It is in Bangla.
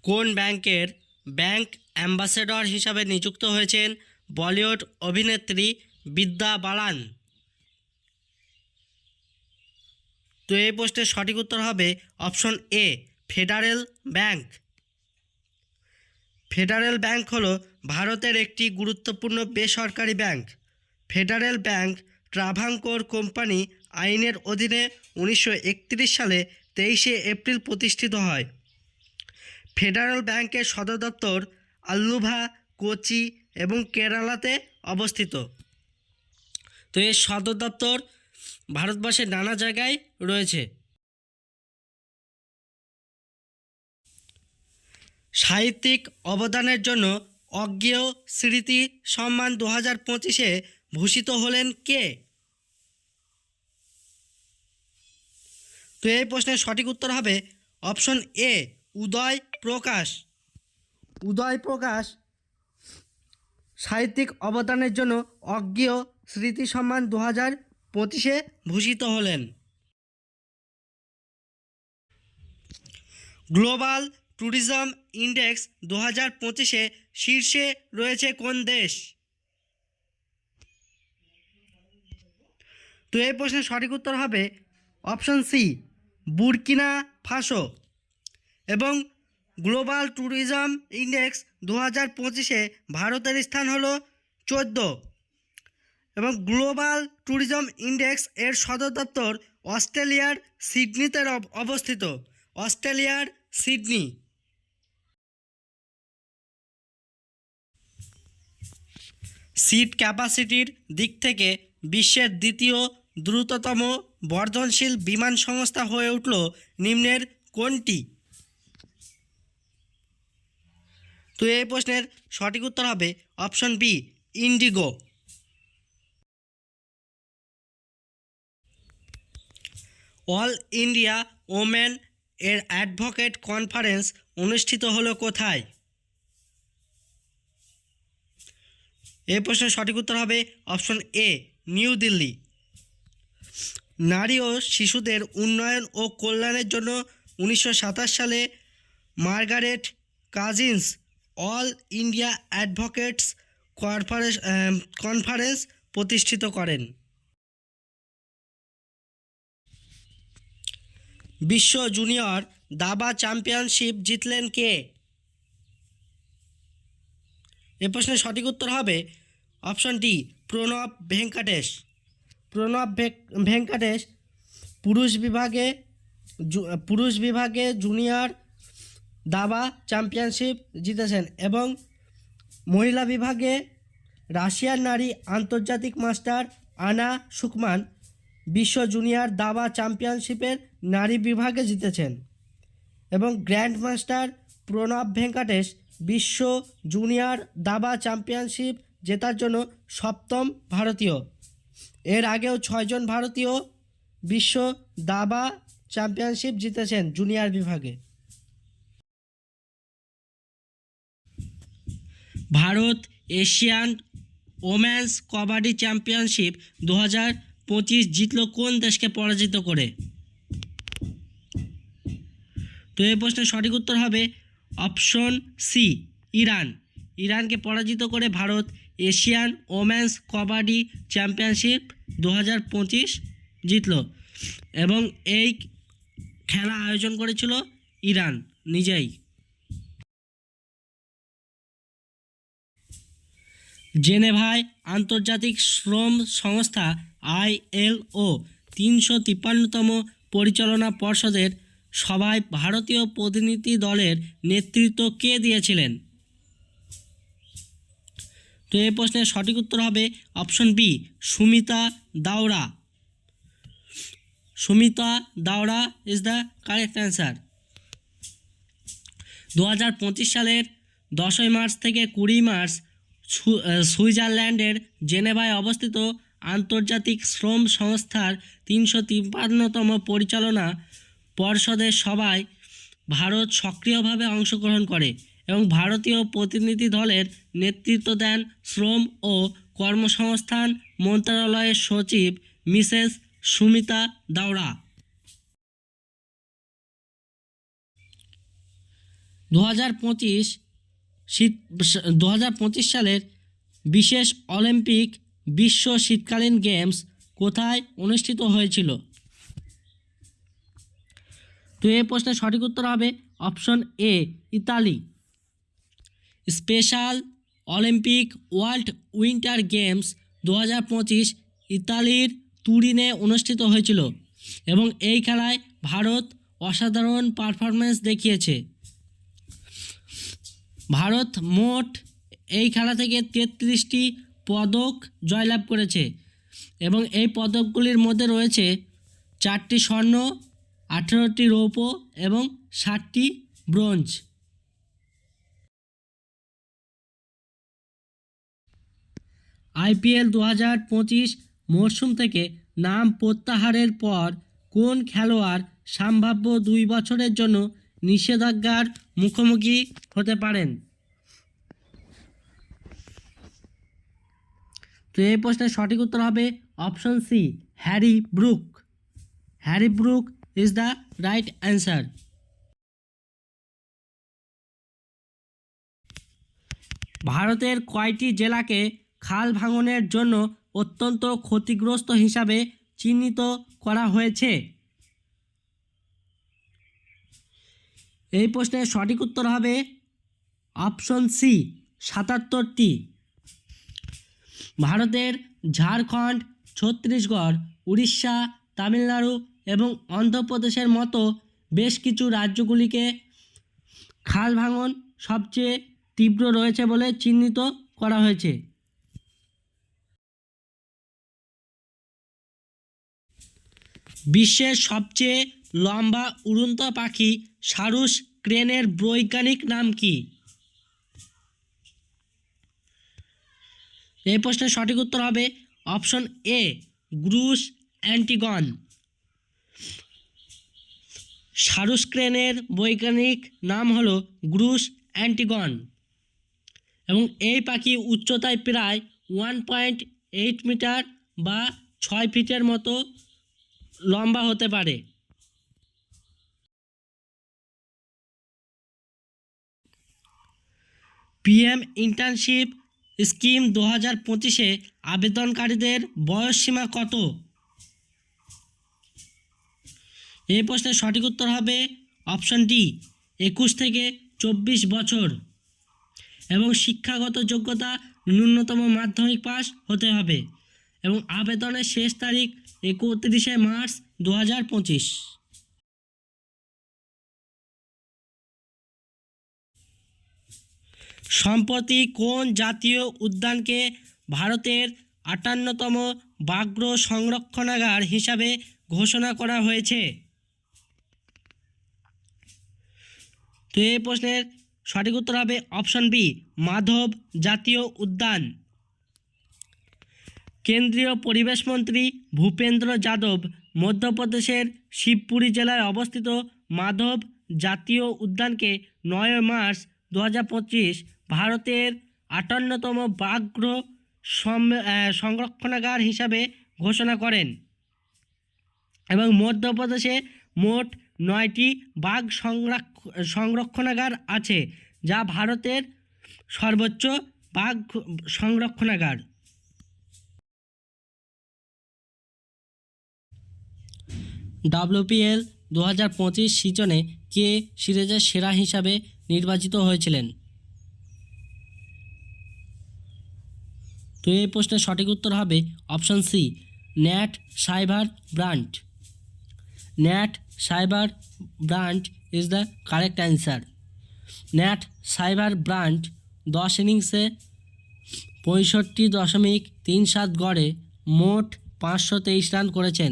কোন ব্যাংকের ব্যাংক অ্যাম্বাসেডর হিসাবে নিযুক্ত হয়েছেন বলিউড অভিনেত্রী বিদ্যা বালান? তো এই প্রশ্নের সঠিক উত্তর হবে option A, federal bank. Federal bank হলো ভারতের একটি গুরুত্বপূর্ণ বেসরকারি bank. Federal bank Travancore company আইনের অধীনে 1931 সালে 23শে এপ্রিল প্রতিষ্ঠিত হয়। ফেডারেল ব্যাংকের সদর দপ্তর আল্লুভা, কোচি এবং কেরালাতে অবস্থিত। তো এর সদর দপ্তর ভারতবর্ষের নানা জায়গায় রয়েছে। সাহিত্যিক অবদানের জন্য অজ্ঞেয় স্মৃতি সম্মান 2025-এ ভূষিত হলেন কে? তো এই প্রশ্নের সঠিক উত্তর হবে অপশন এ, উদয় প্রকাশ। উদয় প্রকাশ সাহিত্যিক অবদানের জন্য অজ্ঞেয় স্মৃতি সম্মান 2025-এ ভূষিত হলেন। গ্লোবাল ট্যুরিজম ইন্ডেক্স 2025-এ শীর্ষে রয়েছে কোন দেশ? তো এই প্রশ্নের সঠিক উত্তর হবে অপশন সি, বুরকিনা ফাসো। এবং গ্লোবাল ট্যুরিজম ইন্ডেক্স 2025-এ ভারতের স্থান হলো 14। এবং গ্লোবাল ট্যুরিজম ইন্ডেক্স এর সদর দপ্তর অস্ট্রেলিয়ার সিডনিতে অবস্থিত। অস্ট্রেলিয়ার সিডনি। সিট ক্যাপাসিটির দিক থেকে বিশ্বের দ্বিতীয় দ্রুততম বর্ধনশীল বিমান সংস্থা হয়ে উঠল নিম্নের কোনটি? তো এই প্রশ্নের সঠিক উত্তর হবে option B, Indigo. All India women এর অ্যাডভোকেট কনফারেন্স অনুষ্ঠিত হলো কোথায়? এই প্রশ্নের সঠিক উত্তর হবে অপশন এ, নিউ দিল্লি। নারী ও শিশুদের উন্নয়ন ও কল্যাণের জন্য 1927 সালে Margaret Cousins all India advocates conference প্রতিষ্ঠিত করেন। বিশ্ব জুনিয়র দাবা চ্যাম্পিয়নশিপ জিতলেন কে? এ প্রশ্নের সঠিক উত্তর হবে অপশন ডি, প্রণব ভেঙ্কটেশ। প্রণব ভেঙ্কটেশ পুরুষ বিভাগে জুনিয়র দাবা চ্যাম্পিয়নশিপ জিতেছেন এবং মহিলা বিভাগে রাশিয়ার নারী আন্তর্জাতিক মাস্টার আনা সুকমান বিশ্ব জুনিয়র দাবা চ্যাম্পিয়নশিপের নারী বিভাগে জিতেছেন। এবং গ্র্যান্ড মাস্টার প্রণব ভেঙ্কটেশ বিশ্ব জুনিয়র দাবা চ্যাম্পিয়নশিপ জেতার জন্য সপ্তম ভারতীয়। এর আগেও 6 জন ভারতীয় বিশ্ব দাবা চ্যাম্পিয়নশিপ জিতেছেন জুনিয়র বিভাগে। Bharat Asian women's kabaddi championship 2025 জিতল কোন দেশকে পরাজিত করে? তো এই প্রশ্নের সঠিক উত্তর হবে অপশন সি, ইরান। ইরানকে পরাজিত করে Bharat Asian women's kabaddi championship 2025 জিতল। এবং এই খেলা আয়োজন করেছিল ইরান নিজেই। জেনেভায় আন্তর্জাতিক শ্রম সংস্থা ILO 353তম পরিচালনা পর্ষদের সভায় ভারতীয় প্রতিনিধি দলের নেতৃত্ব কে দিয়েছিলেন? তো এই প্রশ্নের সঠিক উত্তর হবে option B, Sumita Dawra. Sumita Dawra is the correct answer. 2025 সালের 10 মার্চ থেকে 20 মার্চ সুইজারল্যান্ডের জেনেভায় অবস্থিত আন্তর্জাতিক শ্রম সংস্থার 353তম পরিচালনা পর্ষদের সভায় ভারত সক্রিয়ভাবে অংশগ্রহণ করে এবং ভারতীয় প্রতিনিধি দলের নেতৃত্ব দেন শ্রম ও কর্মসংস্থান মন্ত্রণালয়ের সচিব মিসেস সুমিতা দাওরা। 2025 শীত 2025 সালের বিশেষ অলিম্পিক বিশ্ব শীতকালীন গেমস কোথায় অনুষ্ঠিত হয়েছিল? তো এই প্রশ্নের সঠিক উত্তর হবে option A, Italy. Special Olympic world winter games 2025 ইতালির তুরিনে অনুষ্ঠিত হয়েছিল এবং এই খেলায় ভারত অসাধারণ পারফরমেন্স দেখিয়েছে। ভারত মোট এই খেলা থেকে 33টি পদক জয়লাভ করেছে এবং এই পদকগুলির মধ্যে রয়েছে 4টি স্বর্ণ, 18টি রৌপ্য এবং 60টি ব্রোঞ্জ। IPL 2025 মরশুম থেকে নাম প্রত্যাহারের পর কোন খেলোয়াড় সম্ভাব্য 2 বছরের জন্য নিষেধাজ্ঞার মুখোমুখি হতে পারেন? তো এই প্রশ্নের সঠিক উত্তর হবে option C, Harry Brook. Harry Brook is the right answer. ভারতের কয়টি জেলাকে খাল ভাঙনের জন্য অত্যন্ত ক্ষতিগ্রস্ত হিসাবে চিহ্নিত করা হয়েছে? এই প্রশ্নের সঠিক উত্তর হবে অপশন সি, 77টি। ভারতের ঝাড়খণ্ড, ছত্তিশগড়, উড়িষ্যা, তামিলনাড়ু এবং অন্ধ্রপ্রদেশের মতো বেশ কিছু রাজ্যগুলিকে খাল ভাঙন সবচেয়ে তীব্র রয়েছে বলে চিহ্নিত করা হয়েছে। বিশ্বের সবচেয়ে লম্বা উড়ন্ত পাখি সারুস ক্রেনের বৈজ্ঞানিক নাম কি? এই প্রশ্নের সঠিক উত্তর হবে অপশন এ, গ্রুস অ্যান্টিগন। সারুস ক্রেনের বৈজ্ঞানিক নাম হলো গ্রুস অ্যান্টিগন এবং এই পাখি উচ্চতায় প্রায় 1.8 মিটার বা 6 ফিটের মতো লম্বা হতে পারে। PM ইন্টার্নশিপ স্কিম 2025-এ আবেদনকারীদের বয়সসীমা কত? এই প্রশ্নের সঠিক উত্তর হবে অপশন ডি, 21 থেকে 24 বছর এবং শিক্ষাগত যোগ্যতা ন্যূনতম মাধ্যমিক পাস হতে হবে এবং আবেদনের শেষ তারিখ 31 মার্চ 2025। সম্প্রতি কোন জাতীয় উদ্যানকে ভারতের 58তম ব্যাঘ্র সংরক্ষণাগার হিসাবে ঘোষণা করা হয়েছে? তো এই প্রশ্নের সঠিক উত্তর হবে অপশন বি, মাধব জাতীয় উদ্যান। কেন্দ্রীয় পরিবেশ মন্ত্রী ভূপেন্দ্র যাদব মধ্যপ্রদেশের শিবপুরি জেলায় অবস্থিত মাধব জাতীয় উদ্যানকে 9 মার্চ 2025 ভারতের 58তম ব্যাঘ্র সংরক্ষণাগার হিসাবে ঘোষণা করেন এবং মধ্যপ্রদেশে মোট 9টি বাঘ সংরক্ষণাগার আছে, যা ভারতের সর্বোচ্চ বাঘ সংরক্ষণাগার। WPL 2025 সিজনে কে সিরিজের সেরা হিসাবে নির্বাচিত হয়েছিলেন? তো এই প্রশ্নের সঠিক উত্তর হবে option C, Nat Sciver Brunt. Nat Sciver Brunt is the correct answer. Nat Sciver Brunt 10 ইনিংসে 65.37 গড়ে মোট 523 রান করেছেন